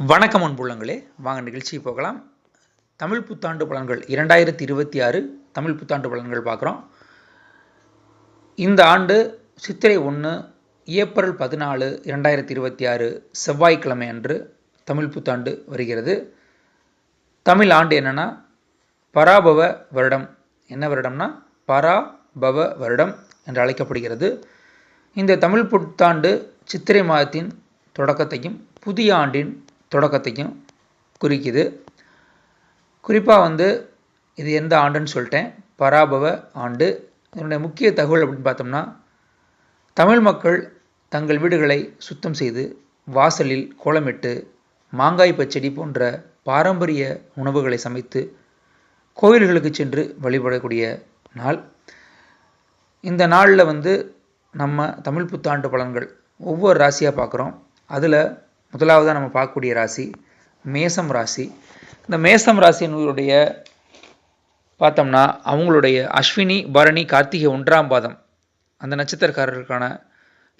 வணக்கம் அன்புள்ளங்களே, வாங்க நிகழ்ச்சி போகலாம். தமிழ் புத்தாண்டு பலன்கள் 2026 தமிழ் புத்தாண்டு பலன்கள் பார்க்குறோம். இந்த ஆண்டு சித்திரை 1 ஏப்ரல் 14 2026 செவ்வாய்க்கிழமை அன்று தமிழ் புத்தாண்டு வருகிறது. தமிழ் ஆண்டு என்னன்னா பராபவ வருடம். என்ன வருடம்னா பராபவ வருடம் என்று அழைக்கப்படுகிறது. இந்த தமிழ் புத்தாண்டு சித்திரை மாதத்தின் தொடக்கத்தையும் புதிய ஆண்டின் தொடக்கத்தையும் குறிக்குது. குறிப்பாக இது எந்த ஆண்டுன்னு சொல்லிட்டேன், பராபவ ஆண்டு. இதனுடைய முக்கிய தகவல் அப்படின்னு பார்த்தோம்னா, தமிழ் மக்கள் தங்கள் வீடுகளை சுத்தம் செய்து வாசலில் கோலமிட்டு மாங்காய் பச்சடி போன்ற பாரம்பரிய உணவுகளை சமைத்து கோவில்களுக்கு சென்று வழிபடக்கூடிய நாள். இந்த நாளில் நம்ம தமிழ் புத்தாண்டு பலன்கள் ஒவ்வொரு ராசியாக பார்க்குறோம். அதில் முதலாவதாக நம்ம பார்க்கக்கூடிய ராசி மேசம் ராசி. இந்த மேசம் ராசியினுடைய பார்த்தோம்னா அவங்களுடைய அஸ்வினி பரணி கார்த்திகை 1ஆம் பாதம் அந்த நட்சத்திரக்காரர்களுக்கான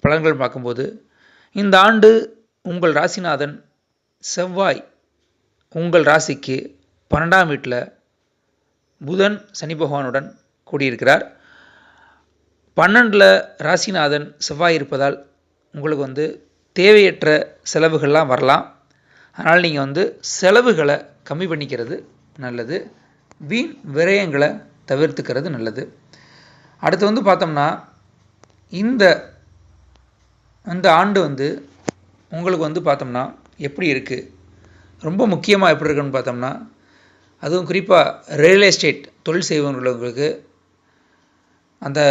பலன்கள் பார்க்கும்போது, இந்த ஆண்டு உங்கள் ராசிநாதன் செவ்வாய் உங்கள் ராசிக்கு 12ஆம் வீட்டில் புதன் சனி பகவானுடன் கூடியிருக்கிறார். 12ல் ராசிநாதன் செவ்வாய் இருப்பதால் உங்களுக்கு தேவையற்ற செலவுகள்லாம் வரலாம். அதனால் நீங்கள் செலவுகளை கம்மி பண்ணிக்கிறது நல்லது, வீண் விரயங்களை தவிர்த்துக்கிறது நல்லது. அடுத்து பார்த்தோம்னா இந்த ஆண்டு உங்களுக்கு பார்த்தோம்னா எப்படி இருக்குது, ரொம்ப முக்கியமாக எப்படி இருக்குன்னு பார்த்தோம்னா, அதுவும் குறிப்பாக ரியல் எஸ்டேட் தொழில் செய்பவர்களுக்கு அந்த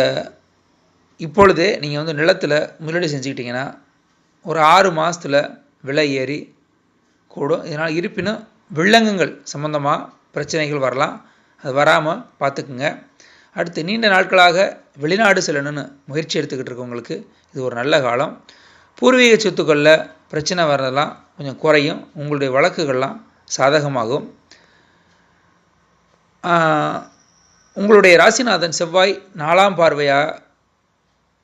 இப்பொழுதே நீங்கள் நிலத்தில் முதலீடு செஞ்சுக்கிட்டிங்கன்னா ஒரு 6 மாதத்தில் விலை ஏறி கூடும். இதனால் இருப்பினும் வில்லங்கங்கள் சம்பந்தமாக பிரச்சனைகள் வரலாம், அது வராமல் பார்த்துக்குங்க. அடுத்து நீண்ட நாட்களாக வெளிநாடு செல்லணும்னு முயற்சி எடுத்துக்கிட்டு இருக்கவங்களுக்கு இது ஒரு நல்ல காலம். பூர்வீக சொத்துக்களில் பிரச்சனை வரதெல்லாம் கொஞ்சம் குறையும், உங்களுடைய வழக்குகள்லாம் சாதகமாகும். உங்களுடைய ராசிநாதன் செவ்வாய் 4ஆம் பார்வையாக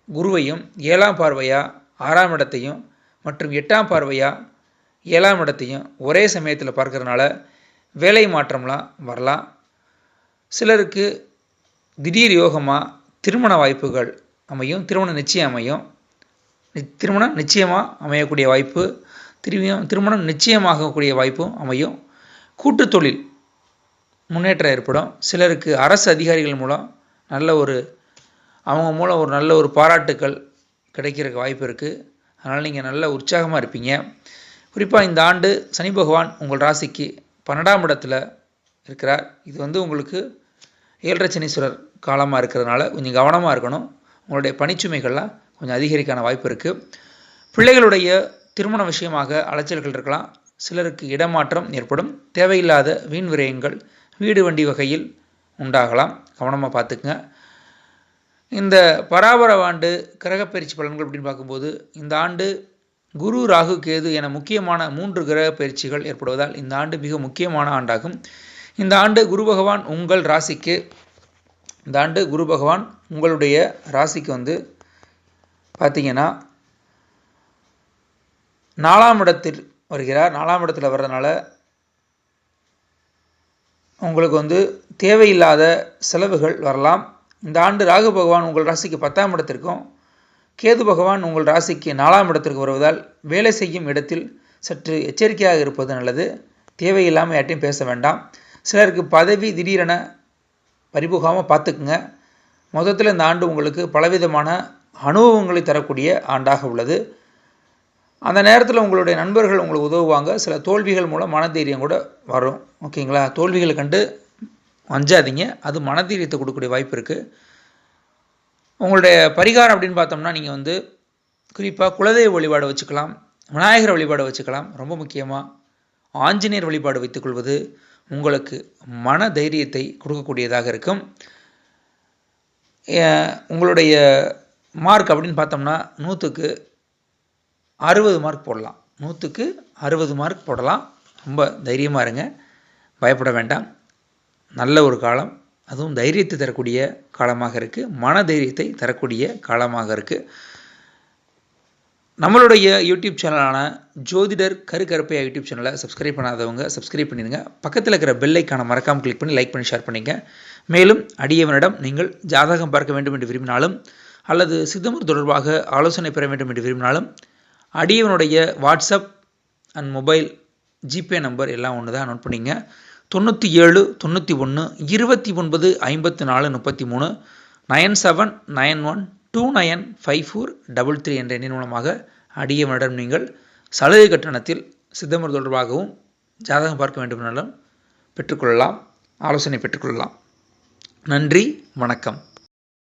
குருவையும் 7ஆம் பார்வையாக 6ஆம் இடத்தையும் மற்றும் 8ஆம் பார்வையாக 7ஆம் இடத்தையும் ஒரே சமயத்தில் பார்க்கறதுனால வேலை மாற்றம்லாம் வரலாம். சிலருக்கு திடீர் யோகமாக திருமண வாய்ப்புகள் அமையும், திருமணம் நிச்சயமாக அமையக்கூடிய வாய்ப்பு, திருமணம் நிச்சயமாகக்கூடிய வாய்ப்பும் அமையும். கூட்டு தொழில் முன்னேற்றம் ஏற்படும். சிலருக்கு அரசு அதிகாரிகள் மூலம் அவங்க மூலம் ஒரு நல்ல ஒரு பாராட்டுக்கள் கிடைக்கிறதுக்கு வாய்ப்பு இருக்குது. அதனால் நீங்கள் நல்ல உற்சாகமாக இருப்பீங்க. குறிப்பாக இந்த ஆண்டு சனி பகவான் உங்கள் ராசிக்கு 12ஆம் இடத்துல இருக்கிறார். இது உங்களுக்கு 7.5 சனீஸ்வரர் காலமாக இருக்கிறதுனால கொஞ்சம் கவனமாக இருக்கணும். உங்களுடைய பணிச்சுமைகள்லாம் கொஞ்சம் அதிகரிக்கான வாய்ப்பு இருக்குது. பிள்ளைகளுடைய திருமண விஷயமாக அலைச்சல்கள் இருக்கலாம். சிலருக்கு இடமாற்றம் ஏற்படும். தேவையில்லாத வீண் விரயங்கள் வீடு வண்டி வகையில் உண்டாகலாம், கவனமாக பார்த்துக்குங்க. இந்த பராபர ஆண்டு கிரகப்பயிற்சி பலன்கள் அப்படின்னு பார்க்கும்போது, இந்த ஆண்டு குரு ராகு கேது என முக்கியமான 3 கிரக பயிற்சிகள் ஏற்படுவதால் இந்த ஆண்டு மிக முக்கியமான ஆண்டாகும். இந்த ஆண்டு குரு பகவான் உங்களுடைய ராசிக்கு பார்த்தீங்கன்னா 4ஆம் இடத்தில் வருகிறார். 4ஆம் இடத்துல வர்றதுனால உங்களுக்கு தேவையில்லாத செலவுகள் வரலாம். இந்த ஆண்டு ராகு பகவான் உங்கள் ராசிக்கு 10ஆம் இடத்திற்கும் கேது பகவான் உங்கள் ராசிக்கு 4ஆம் இடத்திற்கு வருவதால் வேலை செய்யும் இடத்தில் சற்று எச்சரிக்கையாக இருப்பது நல்லது. தேவையில்லாமல் யார்ட்டையும் பேச வேண்டாம். சிலருக்கு பதவி திடீரென பறிபோகாமல் பார்த்துக்குங்க. மொத்தத்தில் இந்த ஆண்டு உங்களுக்கு பலவிதமான அனுபவங்களை தரக்கூடிய ஆண்டாக உள்ளது. அந்த நேரத்தில் உங்களுடைய நண்பர்கள் உங்களுக்கு உதவுவாங்க. சில தோல்விகள் மூலம் மனதைரியம் கூட வரும், ஓகேங்களா? தோல்விகளை கண்டு அஞ்சாதீங்க, அது மனதைரியத்தை கொடுக்கக்கூடிய வாய்ப்பு இருக்குது. உங்களுடைய பரிகாரம் அப்படின்னு பார்த்தோம்னா, நீங்கள் குறிப்பாக குலதெய்வ வழிபாடு வச்சுக்கலாம், விநாயகர் வழிபாடு வச்சுக்கலாம். ரொம்ப முக்கியமாக ஆஞ்சநேயர் வழிபாடு வைத்துக்கொள்வது உங்களுக்கு மன தைரியத்தை கொடுக்கக்கூடியதாக இருக்கும். உங்களுடைய மார்க் அப்படின்னு பார்த்தோம்னா 100க்கு 60 மார்க் போடலாம். 100க்கு 60 மார்க் போடலாம். ரொம்ப தைரியமாக இருங்க, பயப்பட வேண்டாம். நல்ல ஒரு காலம், அதுவும் தைரியத்தை தரக்கூடிய காலமாக இருக்குது, மன தைரியத்தை தரக்கூடிய காலமாக இருக்குது. நம்மளுடைய யூடியூப் சேனலான ஜோதிடர் கருக்கருப்பையா யூடியூப் சேனலை சப்ஸ்கிரைப் பண்ணாதவங்க சப்ஸ்கிரைப் பண்ணிடுங்க. பக்கத்தில் இருக்கிற பெல் ஐக்கானை மறக்காமல் கிளிக் பண்ணி லைக் பண்ணி ஷேர் பண்ணிங்க. மேலும் அடியவனிடம் நீங்கள் ஜாதகம் பார்க்க வேண்டும் என்று விரும்பினாலும் அல்லது சித்தமர் தொடர்பாக ஆலோசனை பெற வேண்டும் என்று விரும்பினாலும் அடியவனுடைய WhatsApp and mobile GPay number எல்லாம் ஒன்று தான். நோட் பண்ணிங்க. 97 91 29 54 33 9791 295433 என்ற எண்ணின் மூலமாக அடியவனிடம் நீங்கள் சலுகை கட்டணத்தில் சித்தமர் தொடர்பாகவும் ஜாதகம் பார்க்க வேண்டும் என்றாலும் பெற்றுக்கொள்ளலாம், ஆலோசனை பெற்றுக்கொள்ளலாம். நன்றி, வணக்கம்.